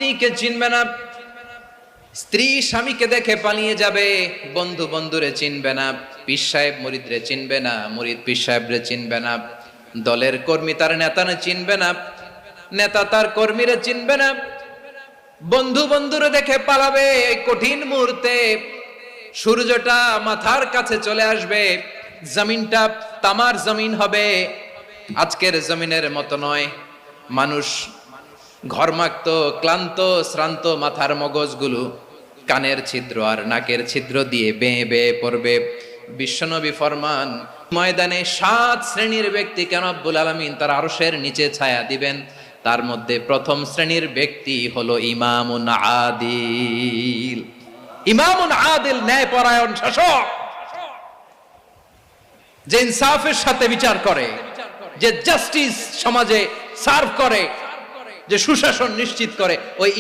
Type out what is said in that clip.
স্ত্রীকে চিনবে না, স্ত্রী স্বামীকে দেখে পালিয়ে যাবে, বন্ধু বন্ধুরে চিনবে না, পীর সাহেব মুরিদরে চিনবে না, মুরিদ পীর সাহেবরে চিনবে না, দলের কর্মী তার নেতারে চিনবে না, নেতা তার কর্মীরে চিনবে না, বন্ধু বন্ধুরে দেখে পালাবে। এই কঠিন মুহূর্তে সূর্যটা মাথার কাছে চলে আসবে, জমিনটা তামার জমিন হবে, আজকের জমিনের মতো নয়। মানুষ ঘর্মাক্ত, ক্লান্ত, শ্রান্ত মাথার মগজগুলো কানের ছিদ্র আর নাকের ছিদ্র দিয়ে বেয়ে বেয়ে পড়বে। বিশ্বনবী ফরমান, ময়দানে 7 শ্রেণীর ব্যক্তিকে রব্বুল আলামিন তার আরশের নিচে ছায়া দিবেন। তার মধ্যে প্রথম শ্রেণীর ব্যক্তি হলো ইমামুন আদিল। ইমামুন আদিল, ন্যায়পরায়ণ শাসক, যে ইনসাফের সাথে বিচার করে, যে জাস্টিস সমাজে সার্ভ করে, যে সুশাসন নিশ্চিত করে, ওই